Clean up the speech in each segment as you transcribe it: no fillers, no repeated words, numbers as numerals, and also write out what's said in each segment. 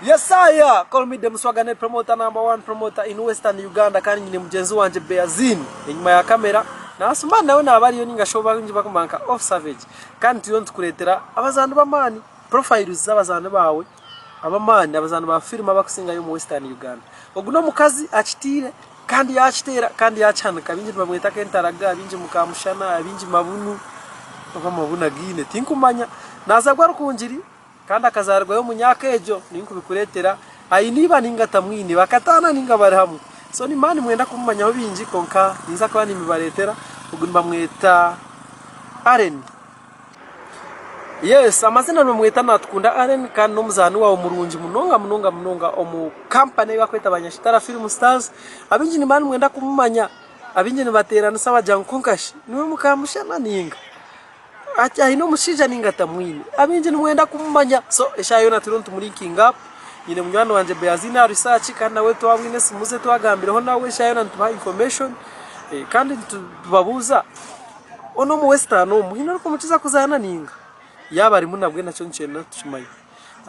Yes, I call me the Mswagane promoter #1 promoter in Western Uganda kandi ni mugenzi wanje Beazin inyuma ya kamera na asuma nawe nabari yo ninga shoba nje bakumanka off savage kandi tuyo ntukuretera abazandu bamani profiles z'abazandu bawe abamani abazandu ba film abakusinga yo mu Western Uganda oguno mukazi akitire kandi yakitera kandi yacana kabinje bamweta kentaraga abinje mukamushana abinje mabunu mabuna gine tinkumanya naza gwa rukunjiri kandi akazarwa yo munyakejo ninkubikuretera ayiniba ningata mwini bakatana ninga bari hamwe so ni mani mwenda kumanya aho binji konka niza kwa nimibaretera ugumba mweta Aren. Yes, amazina nomweta natukunda Aren kandi nomuzani wawo murunji munonga omu company bakweta abanyashitara Film Stars abinji ni mani mwenda kumanya abinji ni baterana saba jankonkashi niwe mukamushana ninga acha ino mushija ningata mwini abinje nimwenda kumanya so eshayona turonto muri king up nyine munywano wanje Beazina research kandi nawe twabwine simuze twagambireho nawe eshayona ntuba information kandi tubabuza ono mu western no muhino ariko mukiza kuzana ninga yabari munabwe naco ncena tushimaye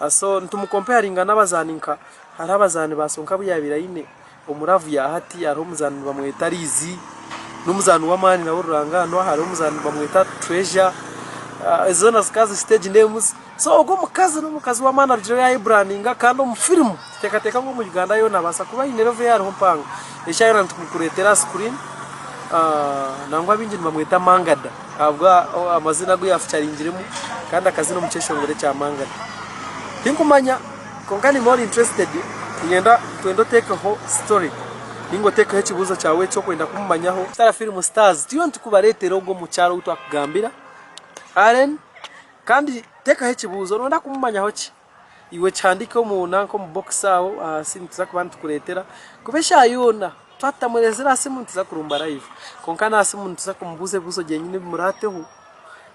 so ntumukomparinga nabazaninka hari abazani basonka buyabira ine omuravu ya hati ari omuzani bamweta rizi n'umuzani w'amani nawo rurangano hari omuzani bamweta treasure zona zikazi stage names so ugo mukazi no mukazi wa manager ya brandinga kandi mu film tekateka ngo mu Uganda yo nabasa kuba inerove ya rompanga eshayira ntukuretera screen nangwa binje bamweta Mangada abwa amazina go yafucaringiremo kandi akazi no mucesho ngore cya Mangada tinkumanya konkani more interested ngenda twendo take ho story ningo take he kibuzo cyawe cyo kwenda kumumanyaho Star Film Stars tiyo ntukubaretera ugo mu cyaro utwakugambira Aren kandi teka he kibuzo nonda kumumanya hoki iwe cyandike mu nanko mu box aho sintiza kubantu kuretera kubesha yona twatamurezera simuntiza kurumba live konkana simuntiza kumbuze buzo genyine murateho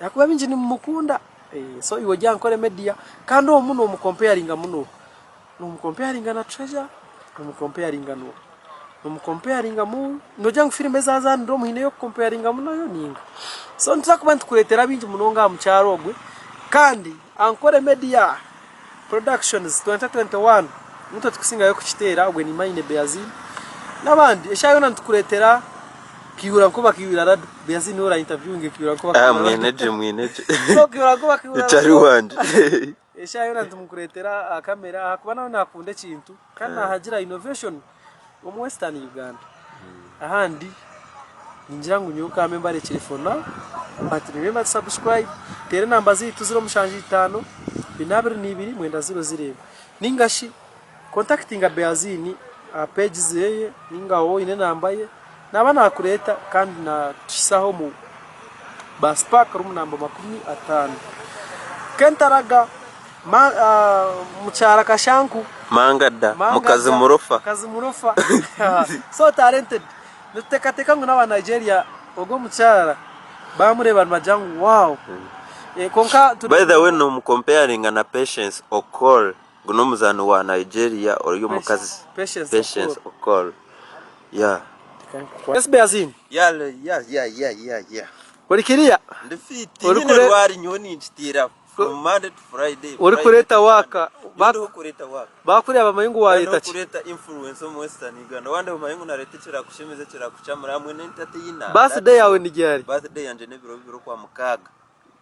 yakuba binji ni mukunda so iwe jankore media kandi omuntu omucomparinga muno umucomparinga na treasure umucomparinga no umucomparinga mu nojang filme zaza ndo muhine yo comparinga muno yo ninga so ntiza kubantu kuretera binji munonga mu cyarogwe kandi ankore media productions 2021 muto tukusinga yo kuchitera ogwe ni Maine Beazin nabandi eshayona ntukuretera kiura nko bakiwira rad Beazin ora interviewing kiura nko bakiwira mweneje so kiura nko bakiwira cyari wanje eshayona ntumukuretera kamera akubana nakunde kintu kandi hagira innovation mu Western Uganda ahandi ninjira ngo nyuka membare telefona but remember subscribe tere namba zitu 0 binabiri nibiri mwenda 00 ningashi contactinga Beazini page zeye ninga wo ine namba ye nabana akureta kandi na tisaho mu baspark room namba 50 kentaraga muchara kashanku Mangada mukazi murofa so talented nutekateka ngo n'aba Nigeria ogo muchara bamureba majangu wow konka by the way no comparing na Patience Okol guno muzano wa Nigeria oriyo mukazi Patience Okol yeah yes Beazin yeah Orikiria ndifiti nyine rwari nyoni ntitira from Monday to Friday uri kureta waka bakuri abamayungu wa leta kureta influence mu Western Uganda wande abamayungu na leta kira kushemeze kira kucamura hamwe n'intate yina birthday yawe ni ryari birthday yanje ne biro kwa mukaga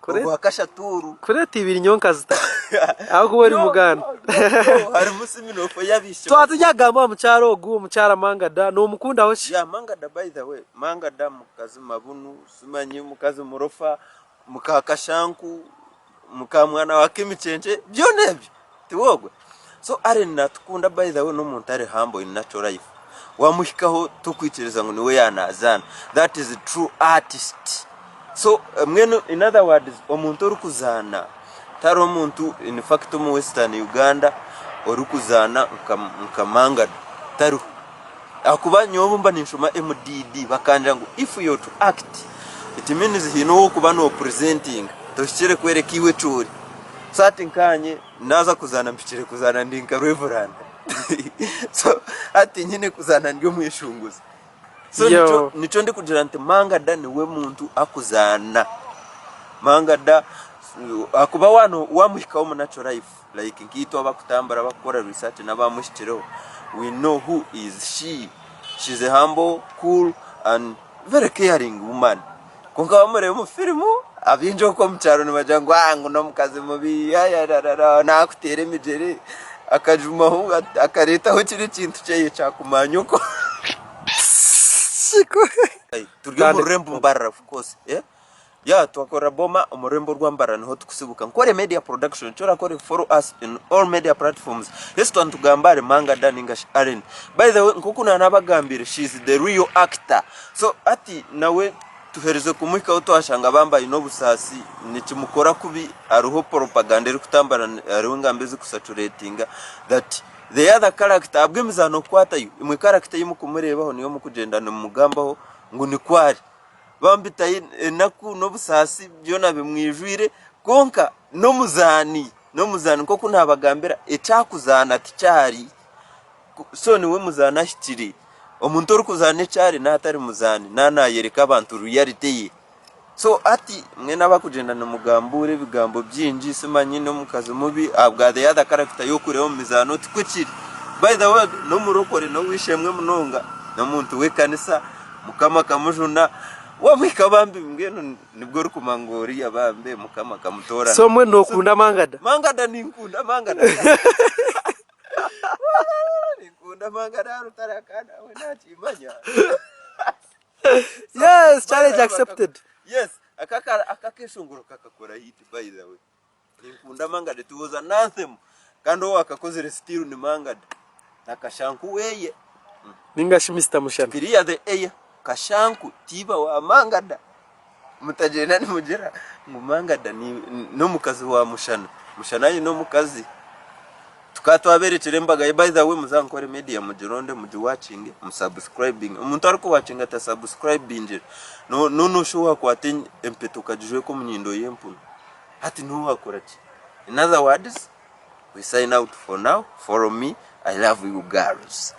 kwa kashaturu kureta ibiri nyonka zita aho kubari muganda hari musiminofo yabishe twatujagamba mu cyaro ogu mu cyara Mangada no mukunda ho ya Mangada by the way Mangada mukazi mabunu simanyi mukazi murofa mukakashanku mukamwana wakimicenje byo nebyo tiwogwe so Aren natukunda by the way no muntu ari humble in natural life wamushikaho tukwitereza ngo niwe yanazana that is a true artist so mwene in other words omuntu orukuzana taro muntu in fact mu Western Uganda orukuzana nkamangada taro akuba nyobumba ninshuma MDD bakanja ngo if you to act it means he know kuba no presenting toshire kwereka iwe curi sati nkanye naza kuzana mpikire kuzana ndinka reverend so ati nyine kuzana ndio mwishunguza so nico ndi kugira nti Mangada niwe muntu akuzana Mangada akuba wano wamuhikaho mu natural life like nkito abakutambara bakora research n'abamushitiro, we know who is she. She's a humble, cool and very caring woman. Konka bamure mu filmu abinjo ko mcharo ni bajango ngo no mukazi mubi ya nakutere mijere akajuma hu akareta ho kiri kintu cye cyakumanyuko. Turyo murembo mbara of course, yeah, twakora boma umurembo rwambara niho tukusibuka nkore media production chora kore follow us in all media platforms. Yesu tugambare Manga Da English Arena. By the way nkukuna nabagambire, she is the real actor. So ati nawe tuhereze kumwika utwashanga bambaye no busasi nikimukora kubi aruho propaganda iri kutambara ariho ngambeze kusaturatinga that the other character abwemizano kwatayo imwe character yimukumureba niyo mukugendana mu mugambaho ngo ni kwari bambita enaku no busasi byona bimwijwire konka no muzani ko kunabagambira ecakuzana ticyari so niwe muzana shitiri omuntu uri kuzana cyari natari muzani nanayereka abantu reality ye. So ati mwe nabakugendana mugambure bigambo byinji simanyi no mukazi mubi abwa the other character yo kureho mizano tikwikiri. By the way no murokore no wishemwe munonga no muntu wekanisa mukama kamujuna wamwika bambi mbweno nibwo rukumangori abambe mukama kamutora. So mwe no kunda Manga Da ni nkunda Manga Da nikunda Manga Da rutarakana we nakimanya. Yes, challenge accepted. Yes, akakeshongoro kakakora hit by the way. Nikunda Manga Da tuza anthem kando akakoze still ni Manga Da nakashanku weye ningashi Mr. Mushana kiriya the air kashanku tiba wa Manga Da mutajena ni mugera ngo Manga Da ni no mukazi wa Mushana yi no mukazi tukatwaberekere mbaga. By the way muzankore media mugironde mugi watching musubscribing umuntu ariko watching ata subscribing no show ko ati empeto kajijwe ko munyindo yempu ati no wakora ki. In other words we sign out for now. Follow me. I love you girls.